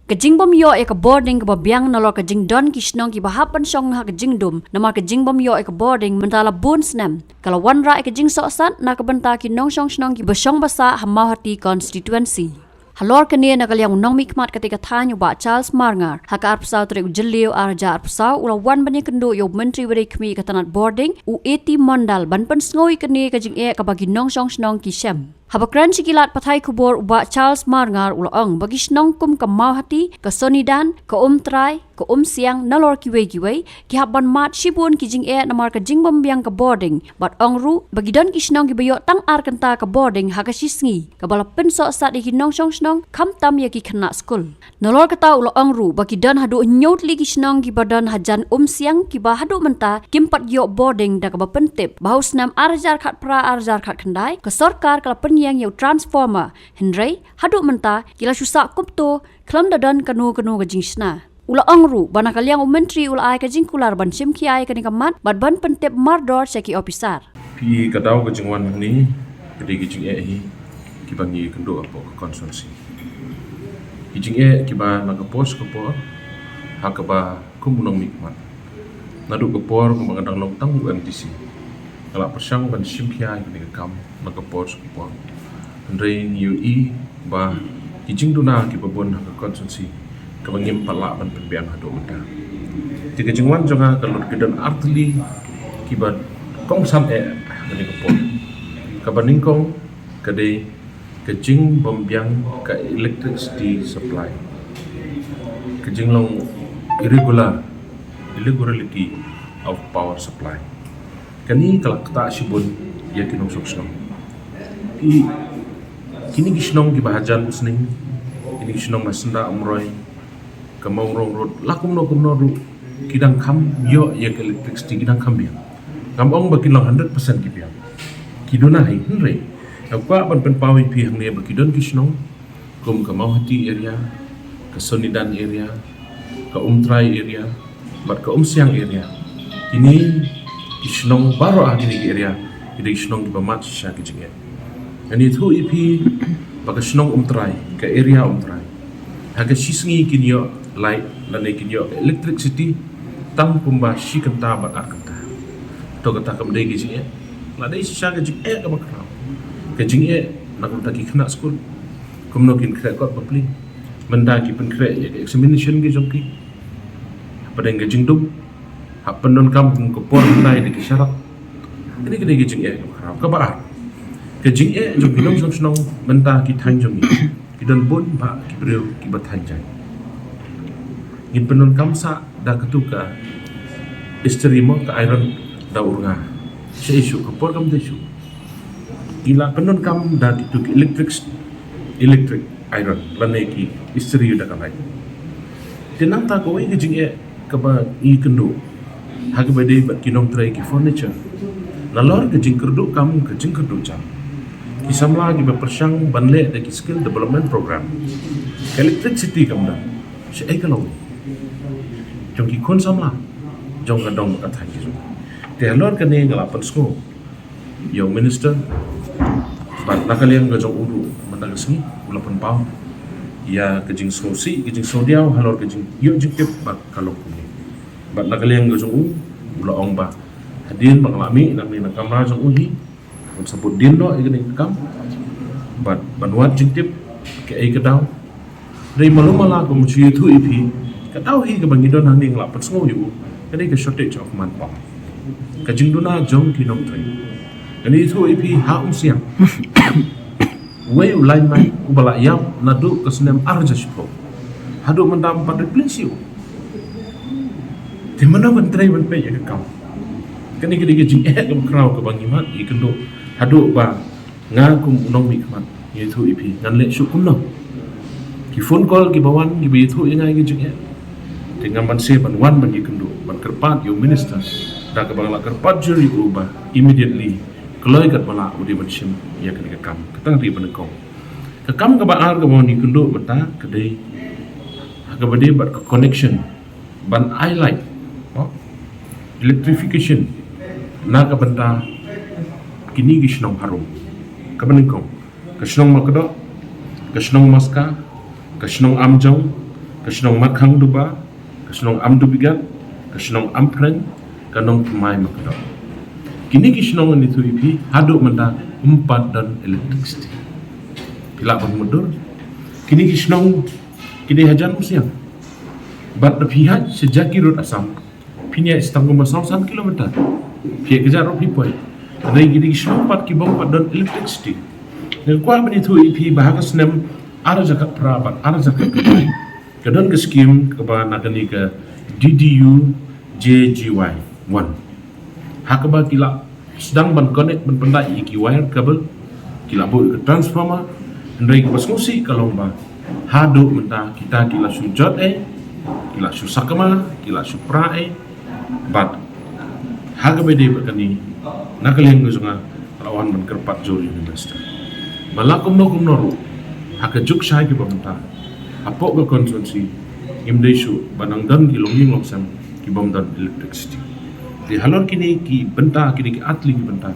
Kajing bom yo ek boarding ke babiang nalor kajing don kishnong ki bahapan song ha kajing dum namar kajing bom yo ek boarding mentala bun snem kalau wanra ek kajing soksan na kebenta ki nong song ki basong basa hamau hati constituency. Halor kene na kalyang nong mikmat ketika tanya ba Charles Marngar haka arpsau tere ujeliu arja arpsau ula wan bani kendo yo menteri wari kemi katanat boarding u eti mondal ban pen snoi kene kajing e kabagi nong song ki shem. Habakran sikilat patai kubur uba Charles Marngar ulaong bagi snong kum ke mau hati ke sonidan ke trai ke siang nalor kiwe ki haban mat shibun ki jing e namar ke jing bom biang ke boarding bat ong ru bagi don ki snong ki bayo tang ar kenta ke boarding ha ke sisngi ke bala pensok sat di nong snong kam tam ya ki kena school nalor kata ulaong ru bagi don hadu nyot li ki snong ki badan hajan siang ki ba hadu menta kimpat yo boarding da ke ba pentip bahaus nam arjar khat pra arjar khat kendai ke sarkar kala yang yau transformer Henry haduk menta kila susak kupto kelam dadan kanu kajing sna ula angru bana kaliang menteri ula ai kajing kular ban sim ki ai kani kamat bad ban pentep mardor seki officer pi kadau kajing wan ni kedi kajing hi ki bangi kendo apo konsulsi kajing ki ba na pos ko po ha ka ba kumunong mikmat nadu ko por ko magadang long tang UMTC kala persang ban sim ki ai kani kam na pos ko po Andrei UI ba kijing duna ki babon ha konsulsi ka bangim pala ban pembiang hado mata tiga jingwan jonga kalot kedan artli ki ba kong sam ngani ko po ka baningkong kade kejing pembiang ka electricity supply kejing long irregularity of power supply kani kalak ta sibun ya kinong soksno kini gisnong ki bahajan usning kini gisnong masenda amroy kamau rong rod lakum no ru kidang kam yo ya ke electricity kidang kam ya kamong bakin long 100% ki biang kidona hai henre akwa ban pen pawi pi hang ne bakidon gisnong kum kamau hati area ke sonidan area ke trai area bat ke siang area kini gisnong baro adini area kini gisnong ki bamat sha ki jinge ani thu ipi baka snong trai ke area trai haga sisngi kinyo light lane kinyo electricity tam pumba shikanta ba arkanta to kata kam dei gi la dei sha ga jing ka makra ke jing na kum ta ki khna school kum no kin khre ko papli manda ki pen khre ya examination gi jongki padeng ga jing dum happen non kam ko por nai de ki syarat ini ke dei gi jing ka makra ka ba kejing jom binong snong menta ki thang jom ki don bon ba ki breu ki bathan jai ngin penon kamsa da ketuka istri mo ka iron da urga se isu ko por kam desu ila penon kam da kitu electric iron lane ki istri da kalai tenang ta ko kejing ka ba I kendo hag ba dei ba kinong trai ki furniture lalor kejing kerdu kam kejing kerdu jam Isamla gi bersang banle de skill development program electricity kamda se ai kalau jong ki kon samla jong ka dong ka thai ki te halor ka ne ngala pan sko yo minister bat nakaliang ga jong uru mandag sni ula pan pau ya ka jing sosi ki jing sodiaw halor ka jing yo jing tip bat kalau kuni bat nakaliang ga jong ula ong ba hadin banglami nami na kamra jong uhi sabut din do igani kam bat banwat jingtip ke ai kadau rei malumala ko mchi thu ipi kadau hi ka bangidon haning la pat sngo yu kani ka shortage of manpower ka jingduna jong ki nom trai kani thu ipi ha siang we line mai ubala yam nadu ka snem arja shpo hadu mandam pat replace you timana mentrai ban pe ya ka kam kani kini jing kam kraw ka bangimat ikendo hadu ba nga kum unong mikmat yethu ipi nganle syukum no ki phone call ki bawan ki yethu ingai ki jing dengan man se ban wan ban kendo ban kerpat yo minister da ka bangla kerpat juri uba immediately keloi kat bala udi ban sim ya kan ka kam katang ri ban ko ka kam ka ba ar ka ni kendo mata kedai ka bade bat connection ban I like electrification na ka banta kini gisnong harum kabaningkong kasnong makdo kasnong maska kasnong amjong Kesenong makhang duba, kesenong am dubigat, kesenong ampreng, kanong pemai makadok. Kini kesenong itu ipi haduk menda umpat dan electricity. Bila pun mundur, kini kesenong kini hajan musiang. Bat pihak sejak kirut asam, pinya setengah masam 1 kilometer. Pihak kejar roh pipoi. Dari kini kesenong 4 kibong dan electricity. Dan kuat itu ipi bahagas nem ada zakat perabat, ada zakat kedai. Kadang ke skim kepada nakani ke DDU JGY 1. Hakaba kila sedang ban connect ban pendai iki wire kabel kila boleh ke transformer ndai ke pasngusi kalau ba hadu menta kita kila sujud kila susakama kila supra but hakaba de bakani nakaleng nguzunga lawan ban kerpat jori minister malakum no kumno haka juk sai ke bamta apok ke konsumsi imdesu banang dan kilonging longsam ki bom dan electricity di halor kini ki benta kini ki atli ki benta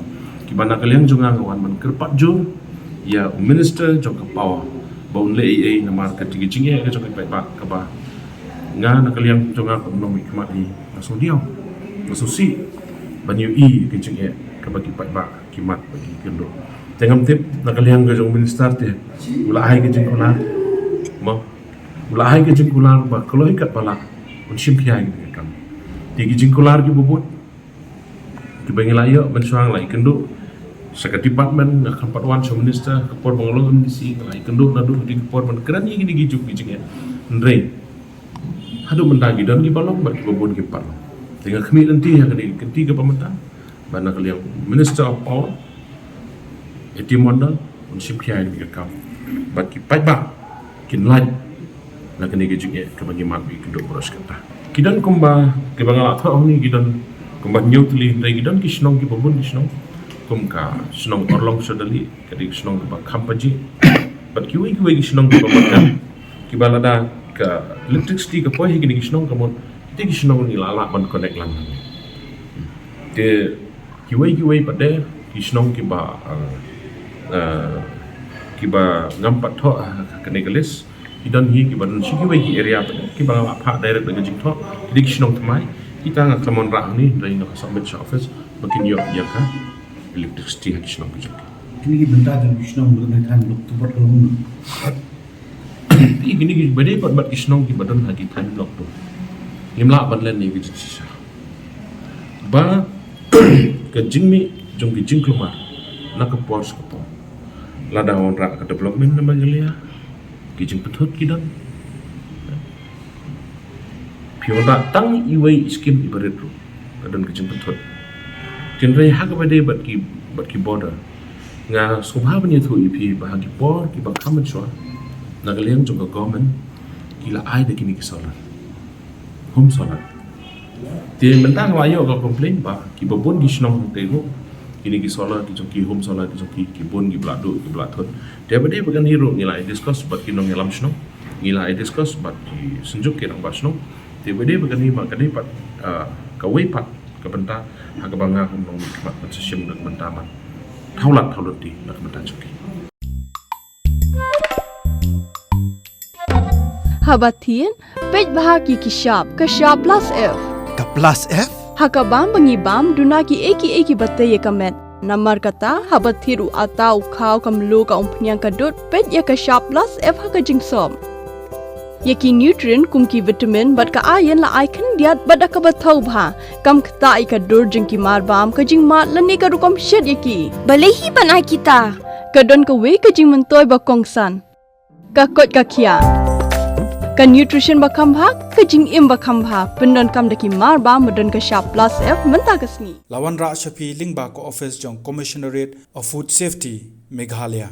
ki bana kaliang junga ngawan man kerpat jur ya minister jok ke power baun le namar ke tigi jinge ke jok ke ba ka ba nga na kaliang junga ko no mi kmat ni masuk dia masuk si banyu i ke jinge ka ba ki ba ki mat bagi kendo tengam tip na kaliang ke jong minister te ula hai ke jing kula mo ula hai ke jing kula ba kalau ikat bala un sim khia ni kam tigi jing kula ki bubut ki bangi layo mensuang lai kendo saka department na kampat wan so minister kapor bangolong MDC lai kendo na du di kapor man kran ni gini gijuk ki jinge ndre hadu mendagi dan ki balong ba ki bubut ki par dengan khmi nanti ya ketiga pemerintah bana kaliang minister of power modal un sim khia ni kam ba ki pai ba kin lai na kene ge jinge ke bagi mat bi kendo boros kata kidan kumba ke bangala tho ni kidan kumba nyutli dai kidan ki snong ki bobun ki snong kumka snong orlong sodali kadi snong ba kampaji bat ki wi ki snong ki bobun ki balada ka electricity ka poi ki snong ka mon ti ki snong ni lala ban connect lan te ki wi pade ki snong ki ba ngampat tho kene gelis idan hi ki ban shi ki area pa ki ba pha direct dengan jing tho dik snong tmai kita ngak lamon ra ni dari nak submit office makin yo ya ka electricity ha snong ki kini benda dan snong dengan kan lok tu bat long gini ki bade bat ki snong ki badan ha ki tan lok tu imla ban len ni ki sisa ba ke jingmi jong ki jing kluma nak pos ko lada on ra ka development na magalia kijing petut kidan pionda tang iway skim ibaretru kadan kijing petut tinrai hak bade bat ki border nga subha bani thu ipi bahagi bor ki ba kamen so nagaleng jong government kila ai de kini kisola home solar ti mentang layo ka complain ba ki babon di snong tego kini ki solar ki joki home solar ki joki ki bon ki blado ki blathon dia bade bagan hero nilai discuss bat ki nong elam snong nilai discuss bat ki senjuk ki nong basnong dia bade bagan ni ba kadai pat ka wei pat ka benta ha ka banga hom nong mat pat sim dak benta mat thaulat di nak benta joki Habatin pej bahagi ki shop ka shop plus f Ka plus F? Hakabam bangibam dunaki eki batay kamet. Namar kata habathiru atau kau kamlu ka umpnyang kadut pet ya ka shop plus F haka jingsom. Yaki nutrient kumki vitamin bat ka ayan la icon diat bat ka bathau bha kam kata ai ka dur jingki mar bam ka jing mat lani ka rukom shed yaki. Balehi banai kita. Kadon ka we ka jing mentoy ba kongsan. Ka kot ka kia. Ka nutrition bakam bha ka jing im bakam bha pendon kam daki mar ba modon ka shop plus F menta kasni Lawan Ra Shafi Lingba Ko Office Jong Commissionerate of Food Safety Meghalaya